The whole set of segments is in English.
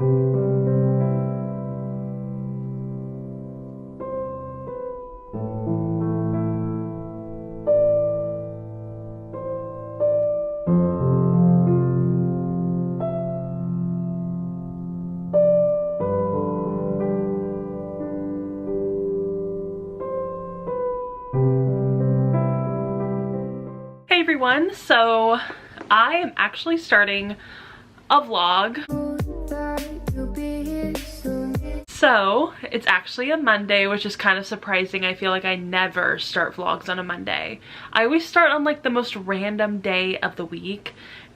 Hey everyone, so I am actually starting a vlog. So it's actually a Monday, which is kind of surprising. I feel like I never start vlogs on a Monday. I always start on like the most random day of the week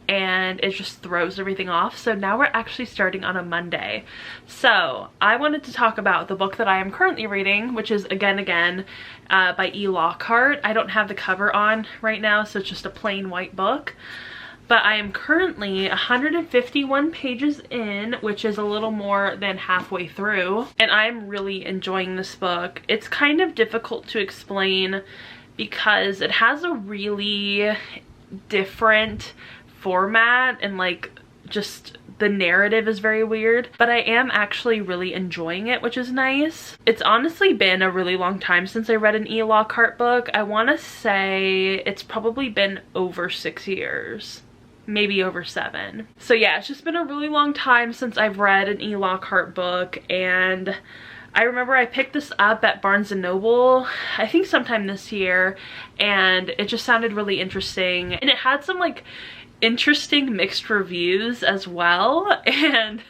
and it just throws everything off. So now we're actually starting on a Monday. So I wanted to talk about the book that I am currently reading, which is Again by E. Lockhart. I don't have the cover on right now, so it's just a plain white book. But I am currently 151 pages in, which is a little more than halfway through. And I'm really enjoying this book. It's kind of difficult to explain because it has a really different format and like just the narrative is very weird, but I am actually really enjoying it, which is nice. It's honestly been a really long time since I read an E. Lockhart book. I want to say it's probably been over 6 years, maybe over 7. So yeah, it's just been a really long time since I've read an E. Lockhart book, and I remember I picked this up at Barnes & Noble, I think sometime this year, and it just sounded really interesting. And it had some like interesting mixed reviews as well, and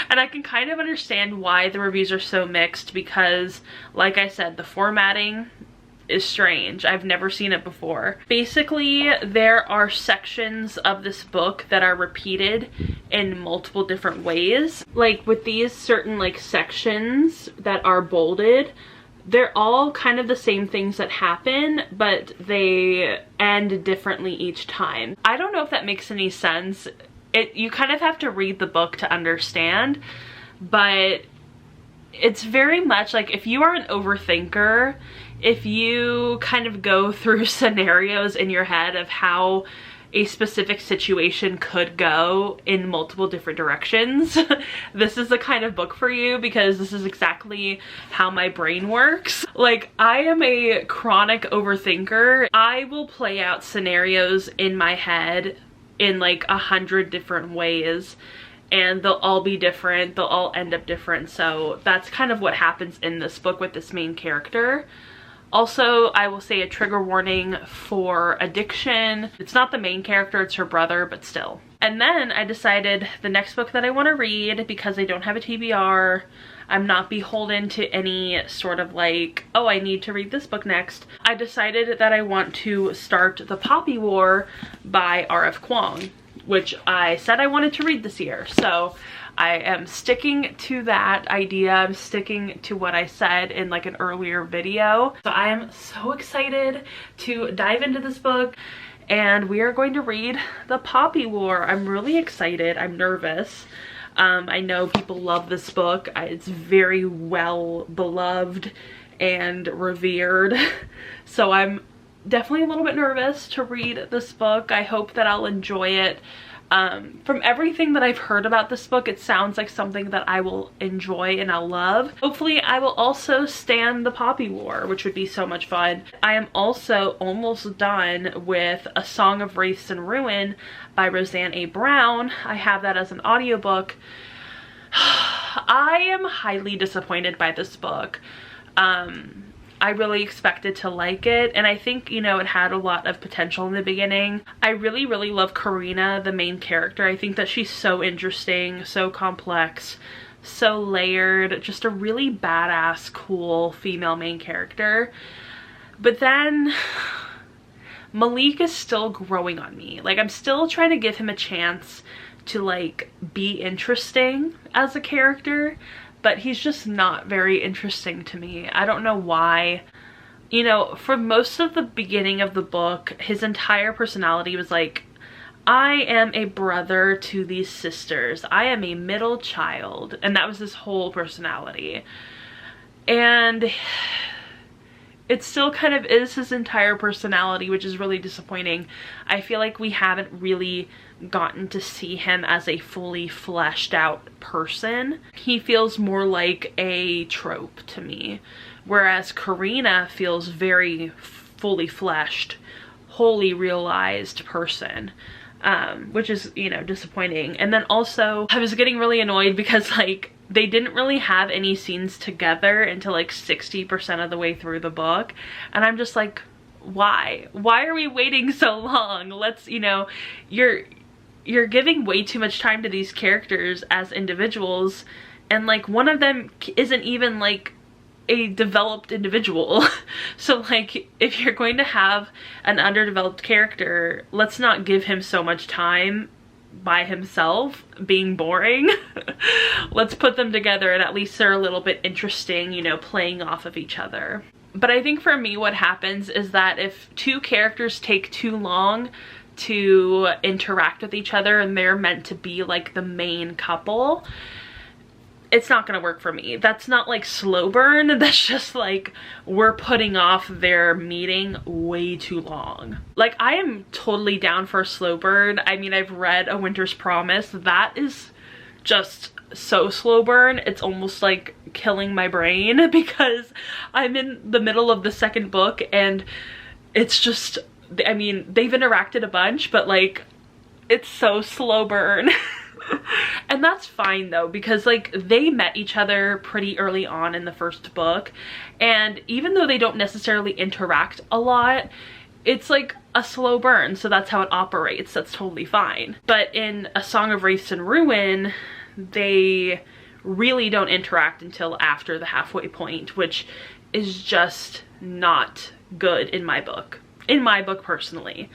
I can kind of understand why the reviews are so mixed because, like I said, the formatting is strange. I've never seen it before. Basically, there are sections of this book that are repeated in multiple different ways. Like with these certain like sections that are bolded, they're all kind of the same things that happen, but they end differently each time. I don't know if that makes any sense. You kind of have to read the book to understand, but it's very much like if you are an overthinker, if you kind of go through scenarios in your head of how a specific situation could go in multiple different directions, this is the kind of book for you, because this is exactly how my brain works. Like, I am a chronic overthinker. I will play out scenarios in my head in like 100 different ways, and they'll all be different, they'll all end up different. So that's kind of what happens in this book with this main character. Also, I will say a trigger warning for addiction. It's not the main character, it's her brother, but still. And then I decided the next book that I want to read, because I don't have a TBR, I'm not beholden to any sort of like, oh, I need to read this book next. I decided that I want to start The Poppy War by Rf Quang, which I said I wanted to read this year. So I am sticking to that idea. I'm sticking to what I said in like an earlier video. So I am so excited to dive into this book, and we are going to read The Poppy War. I'm really excited. I'm nervous. I know people love this book. It's very well beloved and revered. So I'm definitely a little bit nervous to read this book. I hope that I'll enjoy it. From everything that I've heard about this book, it sounds like something that I will enjoy and I'll love. Hopefully I will also stand The Poppy War, which would be so much fun. I am also almost done with A Song of Wraiths and Ruin by Roseanne A. Brown. I have that as an audiobook. I am highly disappointed by this book. I really expected to like it, and I think, you know, it had a lot of potential in the beginning. I really love Karina, the main character. I think that she's so interesting, so complex, so layered, just a really badass, cool female main character. But then Malik is still growing on me. Like, I'm still trying to give him a chance to like be interesting as a character, but he's just not very interesting to me. I don't know why. You know, for most of the beginning of the book, his entire personality was like, I am a brother to these sisters. I am a middle child. And that was his whole personality. And it still kind of is his entire personality, which is really disappointing. I feel like we haven't really gotten to see him as a fully fleshed out person. He feels more like a trope to me, whereas Karina feels very fully fleshed, wholly realized person, which is, you know, disappointing. And then also I was getting really annoyed because like they didn't really have any scenes together until like 60% of the way through the book, and I'm just like, why are we waiting so long? Let's, you know, you're giving way too much time to these characters as individuals, and like one of them isn't even like a developed individual. So like if you're going to have an underdeveloped character, let's not give him so much time by himself being boring. Let's put them together and at least they're a little bit interesting, you know, playing off of each other. But I think for me what happens is that if two characters take too long to interact with each other and they're meant to be like the main couple, it's not gonna work for me. That's not like slow burn, that's just like we're putting off their meeting way too long. Like I am totally down for a slow burn. I mean, I've read A Winter's Promise. That is just so slow burn, it's almost like killing my brain because I'm in the middle of the second book and it's just, I mean, they've interacted a bunch, but like it's so slow burn. And that's fine though, because like they met each other pretty early on in the first book, and even though they don't necessarily interact a lot, it's like a slow burn, so that's how it operates. That's totally fine. But in A Song of Wraiths and Ruin, they really don't interact until after the halfway point, which is just not good in my book. In my book personally.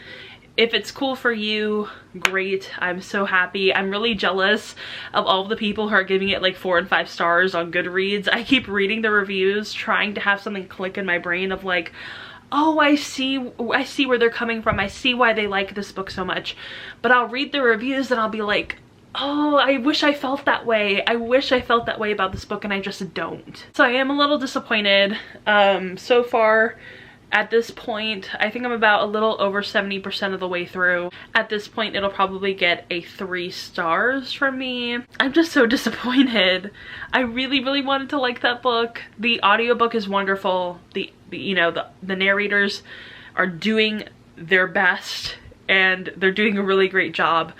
If it's cool for you, great. I'm so happy. I'm really jealous of all of the people who are giving it like 4 and 5 stars on Goodreads. I keep reading the reviews, trying to have something click in my brain of like, oh, I see where they're coming from. I see why they like this book so much. But I'll read the reviews and I'll be like, oh, I wish I felt that way. I wish I felt that way about this book, and I just don't. So I am a little disappointed. So far, at this point, I think I'm about a little over 70% of the way through. At this point, it'll probably get a 3 stars from me. I'm just so disappointed. I really, really wanted to like that book. The audiobook is wonderful. The narrators are doing their best and they're doing a really great job.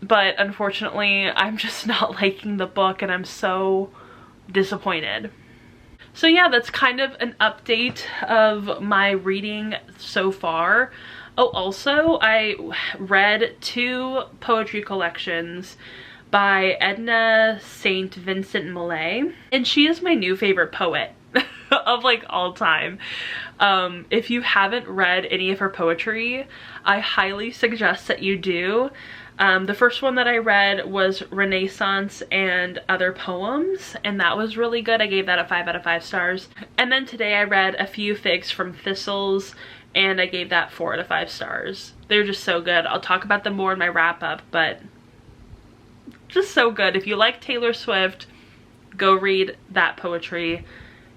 But unfortunately, I'm just not liking the book and I'm so disappointed. So yeah, that's kind of an update of my reading so far. Oh, also, I read 2 poetry collections by Edna St. Vincent Millay, and she is my new favorite poet of like all time. If you haven't read any of her poetry, I highly suggest that you do. The first one that I read was Renaissance and Other Poems, and that was really good. I gave that a 5 out of 5 stars. And then today I read A Few Figs from Thistles, and I gave that 4 out of 5 stars. They're just so good. I'll talk about them more in my wrap up, but just so good. If you like Taylor Swift, go read that poetry.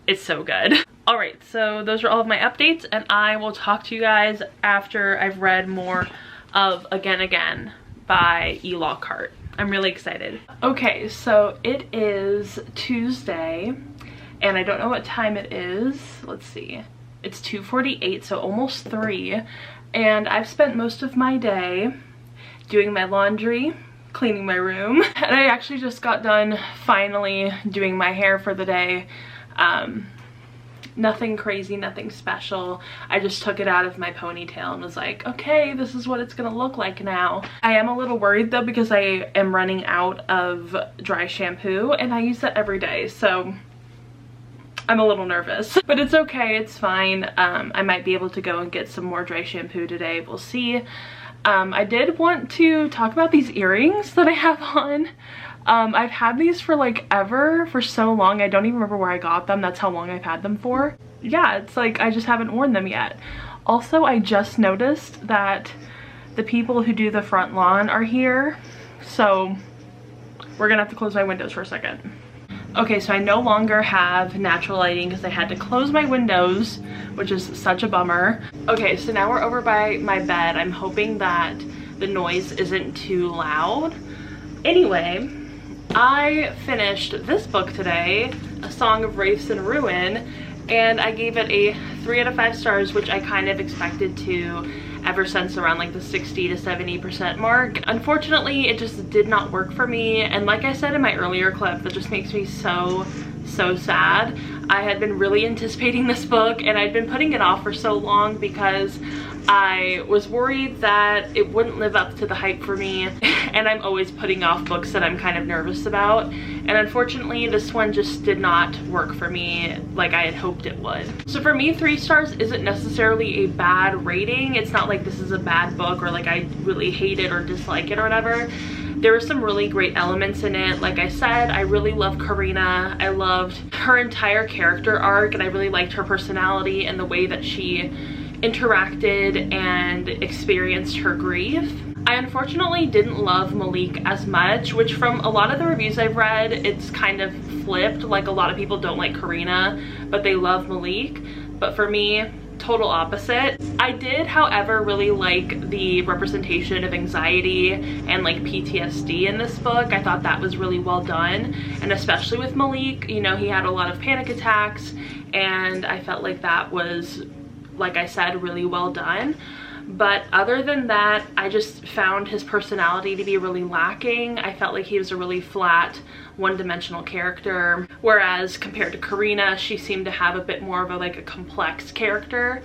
It's so good. Alright, so those are all of my updates, and I will talk to you guys after I've read more of Again Again by E. Lockhart. I'm really excited. Okay, so it is Tuesday and I don't know what time it is. Let's see. It's 2:48, so almost 3. And I've spent most of my day doing my laundry, cleaning my room, and I actually just got done finally doing my hair for the day. Nothing crazy, nothing special. I just took it out of my ponytail and was like, okay, this is what it's gonna look like now. I am a little worried though because I am running out of dry shampoo and I use that every day, so I'm a little nervous. But it's okay, it's fine. I might be able to go and get some more dry shampoo today, we'll see. I did want to talk about these earrings that I have on. I've had these for like ever, for so long. I don't even remember where I got them. That's how long I've had them for. Yeah, it's like I just haven't worn them yet. Also, I just noticed that the people who do the front lawn are here. So we're gonna have to close my windows for a second. Okay, so I no longer have natural lighting because I had to close my windows, which is such a bummer. Okay, so now we're over by my bed. I'm hoping that the noise isn't too loud. Anyway, I finished this book today, A Song of Wraiths and Ruin, and I gave it a 3 out of 5 stars, which I kind of expected to ever since around like the 60 to 70% mark. Unfortunately, it just did not work for me, and like I said in my earlier clip, that just makes me so sad. I had been really anticipating this book, and I'd been putting it off for so long because I was worried that it wouldn't live up to the hype for me, and I'm always putting off books that I'm kind of nervous about, and unfortunately this one just did not work for me like I had hoped it would. So for me, 3 stars isn't necessarily a bad rating. It's not like this is a bad book or like I really hate it or dislike it or whatever. There were some really great elements in it. Like I said, I really love Karina. I loved her entire character arc, and I really liked her personality and the way that she interacted and experienced her grief. I unfortunately didn't love Malik as much, which from a lot of the reviews I've read, it's kind of flipped. Like a lot of people don't like Karina, but they love Malik. But for me, total opposite. I did, however, really like the representation of anxiety and like PTSD in this book. I thought that was really well done, and especially with Malik, you know, he had a lot of panic attacks, and I felt like that was, like I said, really well done. But other than that, I just found his personality to be really lacking. I felt like he was a really flat, one-dimensional character, whereas compared to Karina, she seemed to have a bit more of a complex character,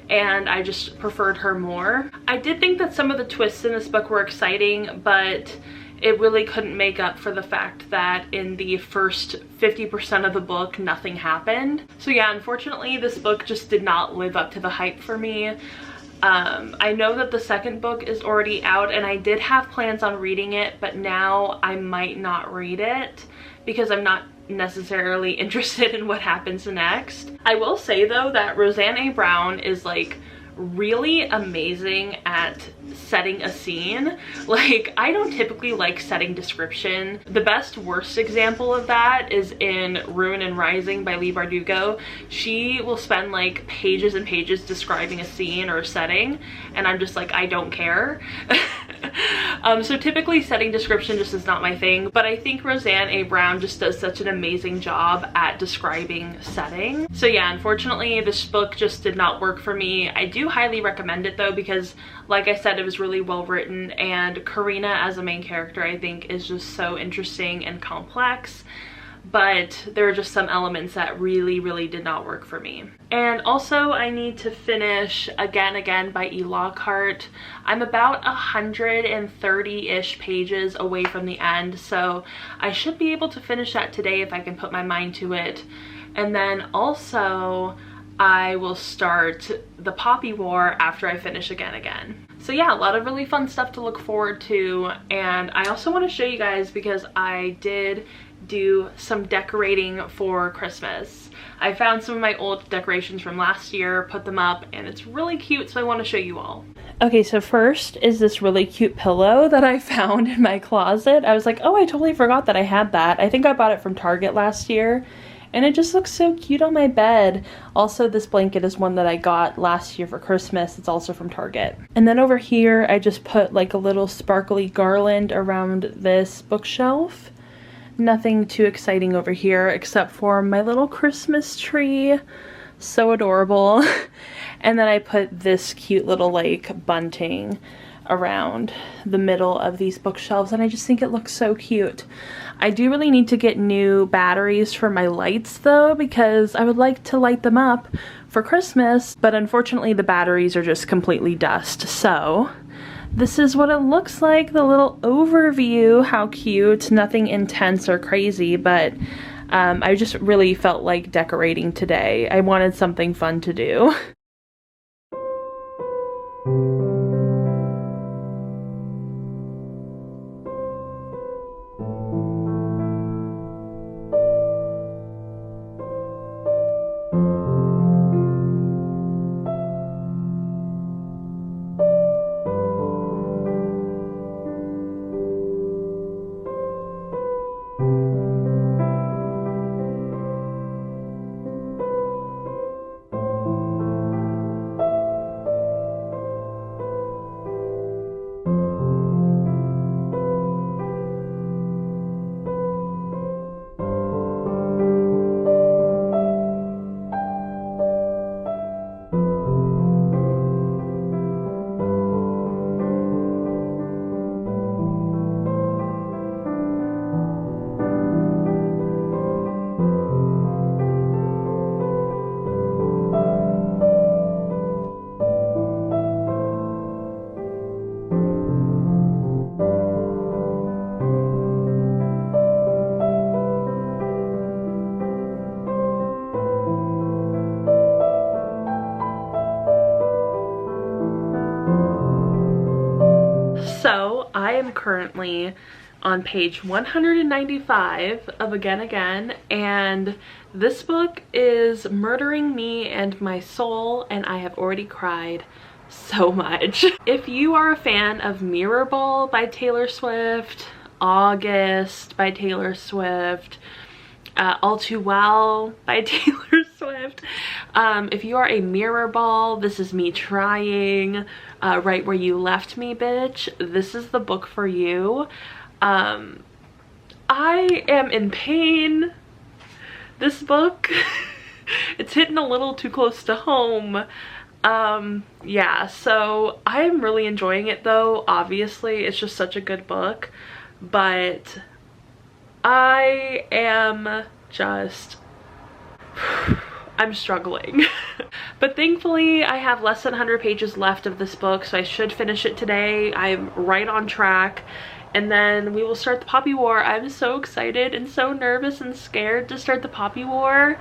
and I just preferred her more. I did think that some of the twists in this book were exciting, but it really couldn't make up for the fact that in the first 50% of the book, nothing happened. So yeah, unfortunately, this book just did not live up to the hype for me. I know that the second book is already out, and I did have plans on reading it, but now I might not read it because I'm not necessarily interested in what happens next. I will say though that Roseanne A. Brown is like really amazing at setting a scene. Like, I don't typically like setting description. The best worst example of that is in Ruin and Rising by Leigh Bardugo. She will spend like pages and pages describing a scene or a setting, and I'm just like, I don't care. So typically setting description just is not my thing, but I think Roseanne A. Brown just does such an amazing job at describing setting. So yeah, unfortunately this book just did not work for me. I do highly recommend it though, because like I said, it was really well written, and Karina as a main character I think is just so interesting and complex. But there are just some elements that really did not work for me. And also I need to finish Again by E. Lockhart. I'm about 130-ish pages away from the end, so I should be able to finish that today if I can put my mind to it. And then also I will start The Poppy War after I finish Again. So yeah, a lot of really fun stuff to look forward to. And I also want to show you guys, because I did do some decorating for Christmas. I found some of my old decorations from last year, put them up, and it's really cute, so I want to show you all. Okay, so first is this really cute pillow that I found in my closet. I was like, oh, I totally forgot that I had that. I think I bought it from Target last year, and it just looks so cute on my bed. Also, this blanket is one that I got last year for Christmas. It's also from Target. And then over here, I just put like a little sparkly garland around this bookshelf. Nothing too exciting over here except for my little Christmas tree. So adorable. And then I put this cute little like bunting around the middle of these bookshelves, and I just think it looks so cute. I do really need to get new batteries for my lights though, because I would like to light them up for Christmas, but unfortunately the batteries are just completely dust. So this is what it looks like, the little overview. How cute. Nothing intense or crazy, but I just really felt like decorating today. I wanted something fun to do. currently on page 195 of Again Again, and this book is murdering me and my soul, and I have already cried so much. If you are a fan of Mirror Ball by Taylor Swift, August by Taylor Swift, All Too Well by Taylor Swift, if you are a Mirror Ball, this is me trying, Right Where You Left Me Bitch, this is the book for you. I am in pain. This book, it's hitting a little too close to home. Yeah, so I'm really enjoying it though. Obviously, it's just such a good book, but I am just, I'm struggling. But thankfully, I have less than 100 pages left of this book, so I should finish it today. I'm right on track. And then we will start the Poppy War. I'm so excited and so nervous and scared to start the Poppy War.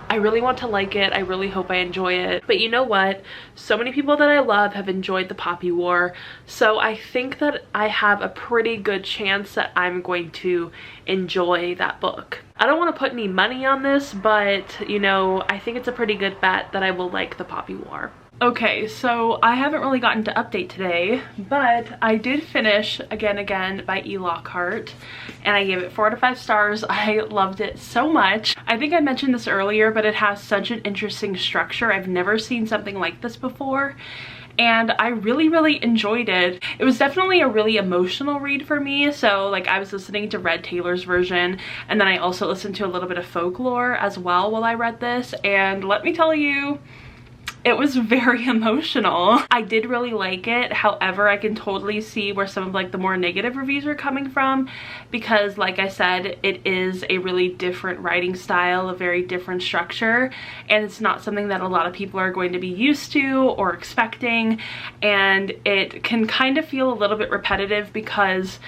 I really want to like it. I really hope I enjoy it. But you know what? So many people that I love have enjoyed the Poppy War. So I think that I have a pretty good chance that I'm going to enjoy that book. I don't want to put any money on this, but you know, I think it's a pretty good bet that I will like the Poppy War. Okay, so I haven't really gotten to update today, but I did finish Again Again by E. Lockhart, and I gave it 4 out of 5 stars. I loved it so much. I think I mentioned this earlier, but it has such an interesting structure. I've never seen something like this before, and I really enjoyed it. It was definitely a really emotional read for me. So like, I was listening to Red Taylor's version, and then I also listened to a little bit of folklore as well while I read this, and let me tell you, it was very emotional. I did really like it. However, I can totally see where some of like the more negative reviews are coming from, because like I said, it is a really different writing style, a very different structure, and it's not something that a lot of people are going to be used to or expecting, and it can kind of feel a little bit repetitive because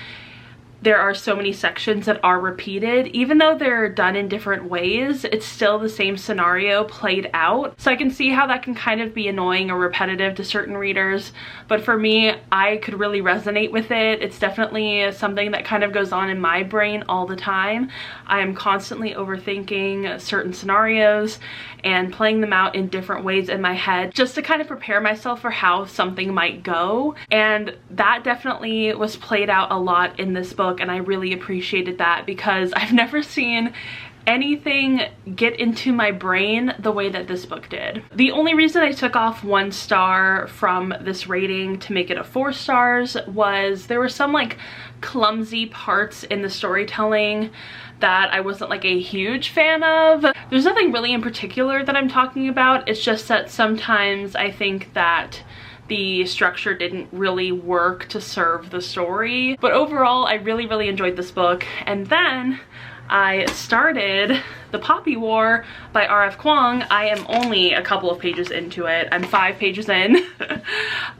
there are so many sections that are repeated. Even though they're done in different ways, it's still the same scenario played out. So I can see how that can kind of be annoying or repetitive to certain readers. But for me, I could really resonate with it. It's definitely something that kind of goes on in my brain all the time. I am constantly overthinking certain scenarios and playing them out in different ways in my head just to kind of prepare myself for how something might go. And that definitely was played out a lot in this book, and I really appreciated that because I've never seen anything get into my brain the way that this book did. The only reason I took off 1 star from this rating to make it a 4 stars was there were some like clumsy parts in the storytelling that I wasn't like a huge fan of. There's nothing really in particular that I'm talking about. It's just that sometimes I think that the structure didn't really work to serve the story. But overall, I really enjoyed this book. And then I started The Poppy War by Rf Quang. I am only a couple of pages into it. I'm 5 pages in.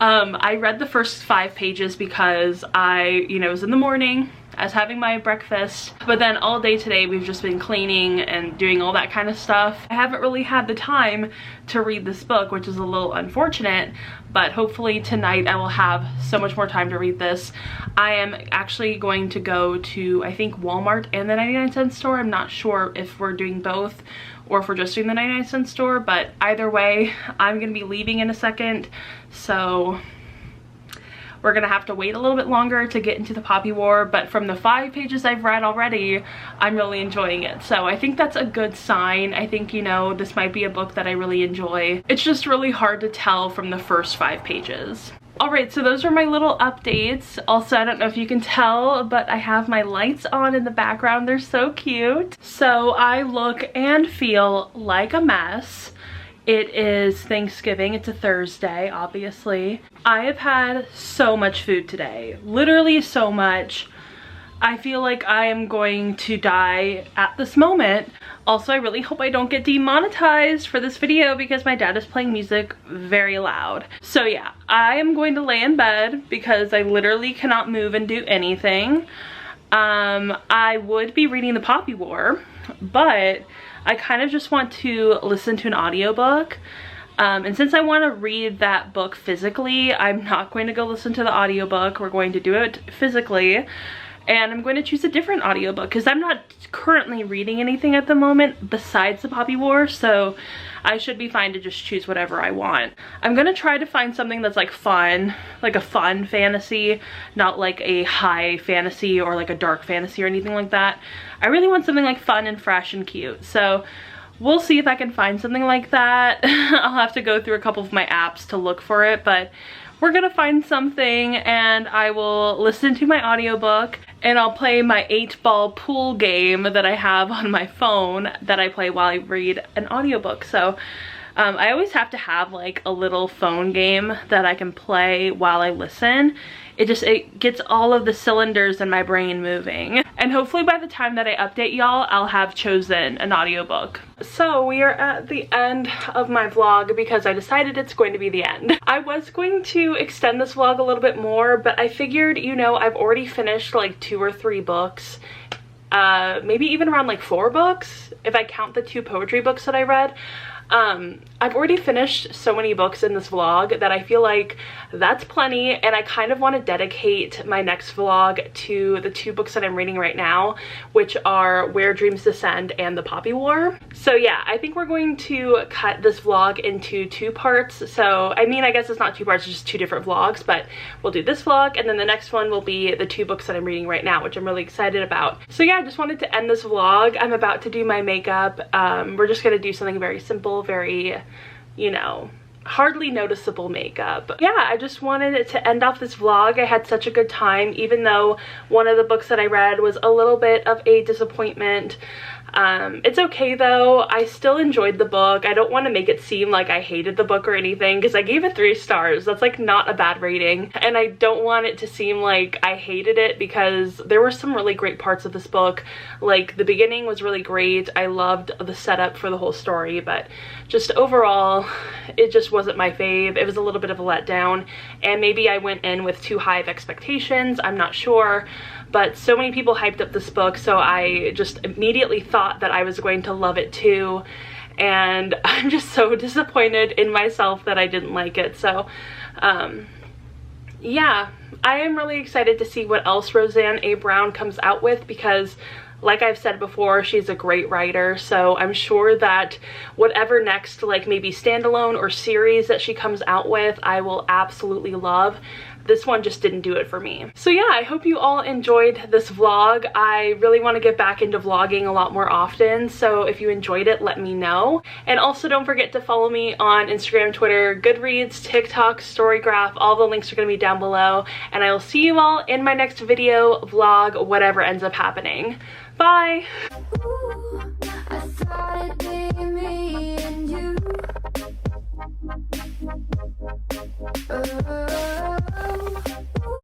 I read the first 5 pages because it was in the morning. I was having my breakfast, but then all day today we've just been cleaning and doing all that kind of stuff. I haven't really had the time to read this book, which is a little unfortunate, but hopefully tonight I will have so much more time to read this. I am actually going to go to, I think, Walmart and the 99-cent store. I'm not sure if we're doing both or if we're just doing the 99-cent store, but either way, I'm gonna be leaving in a second, so we're gonna have to wait a little bit longer to get into the Poppy War. But from the 5 pages I've read already, I'm really enjoying it. So I think that's a good sign. I think, this might be a book that I really enjoy. It's just really hard to tell from the first 5 pages. Alright, so those are my little updates. Also, I don't know if you can tell, but I have my lights on in the background. They're so cute. So I look and feel like a mess. It is Thanksgiving. It's a Thursday, obviously. I have had so much food today. Literally so much. I feel like I am going to die at this moment. Also, I really hope I don't get demonetized for this video because my dad is playing music very loud. So yeah, I am going to lay in bed because I literally cannot move and do anything. I would be reading The Poppy War, but I kind of just want to listen to an audiobook. And since I want to read that book physically, I'm not going to go listen to the audiobook. We're going to do it physically. And I'm going to choose a different audiobook because I'm not currently reading anything at the moment besides the Poppy War, so I should be fine to just choose whatever I want. I'm going to try to find something that's like fun, like a fun fantasy, not like a high fantasy or like a dark fantasy or anything like that. I really want something like fun and fresh and cute, so we'll see if I can find something like that. I'll have to go through a couple of my apps to look for it, but we're gonna find something and I will listen to my audiobook and I'll play my 8-ball pool game that I have on my phone that I play while I read an audiobook. So I always have to have like a little phone game that I can play while I listen. It gets all of the cylinders in my brain moving. And hopefully by the time that I update y'all, I'll have chosen an audiobook. So we are at the end of my vlog because I decided it's going to be the end. I was going to extend this vlog a little bit more, but I figured, you know, I've already finished like 2 or 3 books. Maybe even around like 4 books, if I count the 2 poetry books that I read. I've already finished so many books in this vlog that I feel like that's plenty, and I kind of want to dedicate my next vlog to the 2 books that I'm reading right now, which are Where Dreams Descend and The Poppy War. So yeah, I think we're going to cut this vlog into 2 parts. So I mean, I guess it's not 2 parts, it's just 2 different vlogs, but we'll do this vlog and then the next one will be the 2 books that I'm reading right now, which I'm really excited about. So yeah, I just wanted to end this vlog. I'm about to do my makeup. We're just gonna do something very simple, very, you know, hardly noticeable makeup. Yeah, I just wanted it to end off this vlog. I had such a good time, even though one of the books that I read was a little bit of a disappointment. It's okay though. I still enjoyed the book. I don't want to make it seem like I hated the book or anything because I gave it 3 stars. That's like not a bad rating, and I don't want it to seem like I hated it because there were some really great parts of this book. Like the beginning was really great. I loved the setup for the whole story, but just overall it just wasn't my fave. It was a little bit of a letdown, and maybe I went in with too high of expectations. I'm not sure. But so many people hyped up this book, so I just immediately thought that I was going to love it too. And I'm just so disappointed in myself that I didn't like it. So, yeah, I am really excited to see what else Roseanne A. Brown comes out with because, like I've said before, she's a great writer. So I'm sure that whatever next, like maybe standalone or series that she comes out with, I will absolutely love. This one just didn't do it for me. So yeah, I hope you all enjoyed this vlog. I really want to get back into vlogging a lot more often, so if you enjoyed it, let me know. And also don't forget to follow me on Instagram, Twitter, Goodreads, TikTok, Storygraph. All the links are going to be down below, and I will see you all in my next video, vlog, whatever ends up happening. Bye! Ooh, I thought it'd be me and you. Oh.